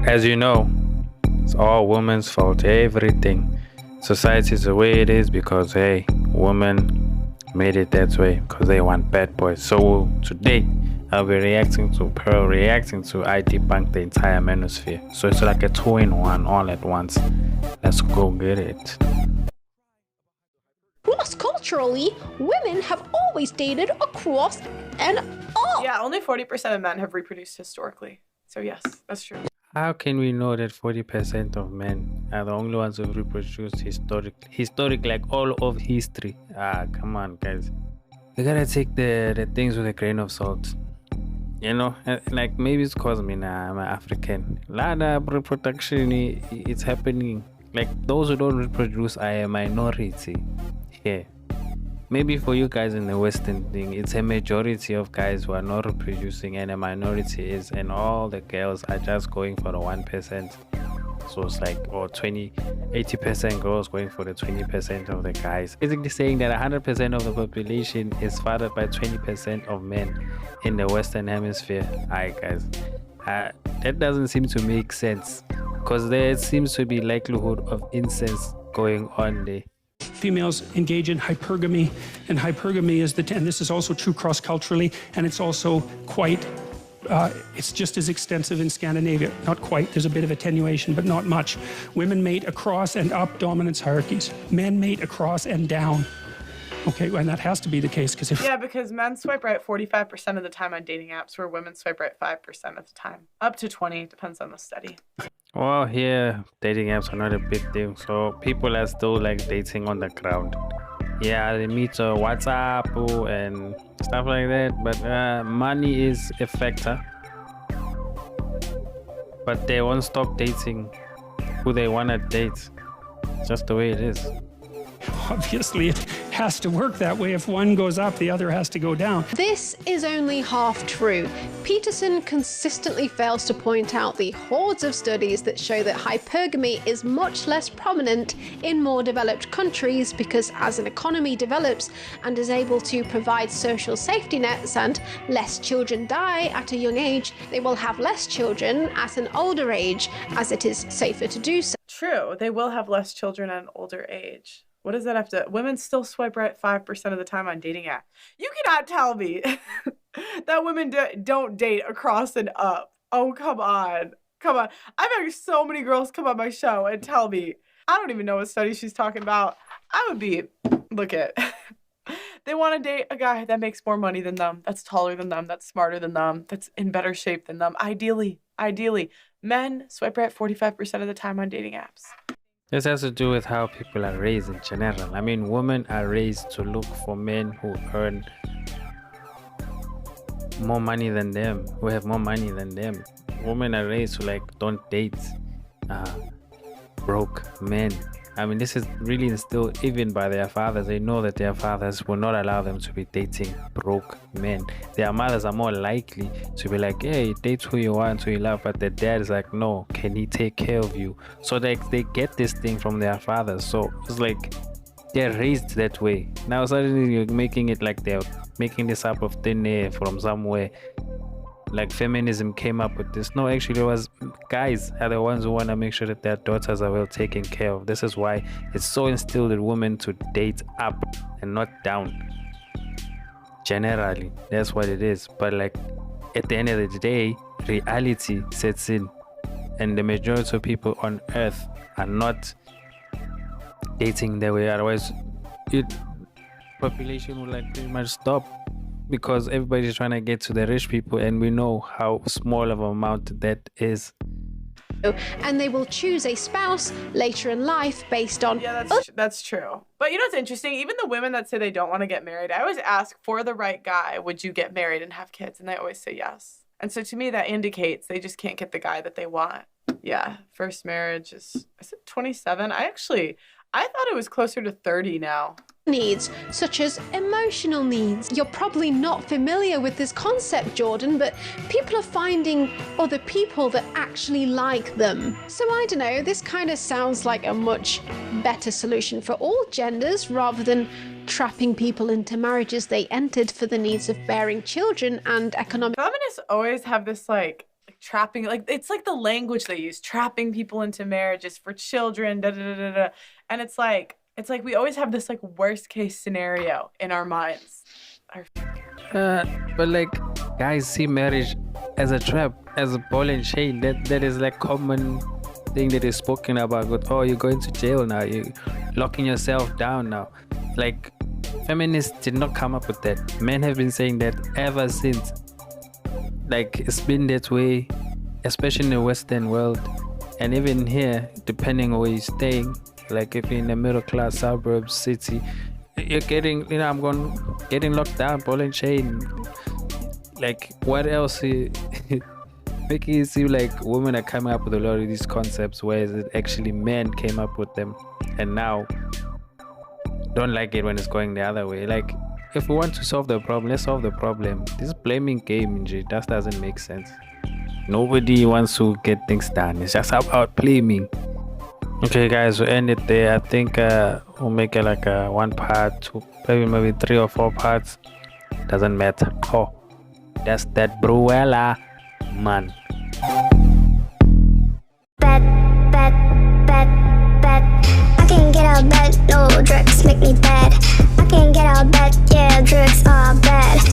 As you know, it's all women's fault, everything. Society is the way it is because, hey, women made it that way because they want bad boys. So today, I'll be reacting to Pearl, reacting to I Debunked the Entire Manosphere. So it's like a 2-in-1 all at once. Let's go get it. Plus, culturally, women have always dated across and up. Yeah, only 40% of men have reproduced historically. So yes, that's true. How can we know that 40% of men are the only ones who reproduced historic like all of history? Come on, guys. We gotta take the things with a grain of salt. You know, like maybe it's because I'm African. A lot of reproduction, it's happening. Like those who don't reproduce are a minority here. Maybe for you guys in the Western thing, it's a majority of guys who are not reproducing and a minority is, and all the girls are just going for the 1%. So it's like, or 80% girls going for the 20% of the guys. Basically saying that 100% of the population is fathered by 20% of men in the Western Hemisphere. Alright guys, that doesn't seem to make sense because there seems to be likelihood of incest going on there. Females engage in hypergamy, and hypergamy is and this is also true cross-culturally, and it's also quite, it's just as extensive in Scandinavia. Not quite, there's a bit of attenuation, but not much. Women mate across and up dominance hierarchies. Men mate across and down. Okay, and that has to be the case because if... Yeah, because men swipe right 45% of the time on dating apps, where women swipe right 5% of the time. Up to 20, depends on the study. Well, here, dating apps are not a big deal, so people are still like dating on the ground. Yeah, they meet on WhatsApp and stuff like that, but money is a factor. But they won't stop dating who they want to date. Just the way it is. Obviously, it has to work that way. If one goes up, the other has to go down. This is only half true. Peterson consistently fails to point out the hordes of studies that show that hypergamy is much less prominent in more developed countries because as an economy develops and is able to provide social safety nets and less children die at a young age, they will have less children at an older age as it is safer to do so. True, they will have less children at an older age. What does that have to... Women still swipe right 5% of the time on dating apps. You cannot tell me that women don't date across and up. Oh, come on. Come on. I've had so many girls come on my show and tell me, I don't even know what study she's talking about. I would be... Look at... They want to date a guy that makes more money than them, that's taller than them, that's smarter than them, that's in better shape than them. Ideally. Men swipe right 45% of the time on dating apps. This has to do with how people are raised in general. I mean, women are raised to look for men who earn more money than them, who have more money than them. Women are raised to like, don't date broke men. I mean, this is really instilled even by their fathers. They know that their fathers will not allow them to be dating broke men. Their mothers are more likely to be like, hey, date who you want, who you love. But the dad is like, no, can he take care of you? So they get this thing from their fathers. So it's like they're raised that way. Now suddenly you're making it like they're making this up of thin air from somewhere. Like feminism came up with this. No, actually it was guys are the ones who want to make sure that their daughters are well taken care of. This is why it's so instilled in women to date up and not down. Generally, that's what it is. But like at the end of the day, reality sets in, and the majority of people on earth are not dating that way. Otherwise, population will like pretty much stop. Because everybody's trying to get to the rich people, and we know how small of an amount that is. And they will choose a spouse later in life based on... Yeah, that's true. But you know what's interesting? Even the women that say they don't want to get married, I always ask, for the right guy, would you get married and have kids? And they always say yes. And so to me, that indicates they just can't get the guy that they want. Yeah, first marriage is it 27? I thought it was closer to 30 now. Needs, such as emotional needs. You're probably not familiar with this concept, Jordan, but people are finding other people that actually like them. So I don't know, this kind of sounds like a much better solution for all genders rather than trapping people into marriages they entered for the needs of bearing children and economic... Feminists always have this like trapping, like it's like the language they use, trapping people into marriages for children, da da da da da. And it's like we always have this like worst case scenario in our minds. But like guys see marriage as a trap, as a ball and chain. That is like common thing that is spoken about. With, oh, you're going to jail now, you're locking yourself down now. Like feminists did not come up with that. Men have been saying that ever since. Like it's been that way, especially in the Western world, and even here, depending on where you're staying. Like if you're in the middle class suburbs, city, you're getting, getting locked down, ball and chain. Like what else? Making it seem like women are coming up with a lot of these concepts, whereas it actually men came up with them, and now don't like it when it's going the other way. Like if we want to solve the problem, let's solve the problem. This blaming game, that doesn't make sense. Nobody wants to get things done. It's just about blaming. Okay, guys, we'll end it there. I think we'll make it like a 1 part, 2, maybe 3 or 4 parts. Doesn't matter. Oh, that's that Bruella, man.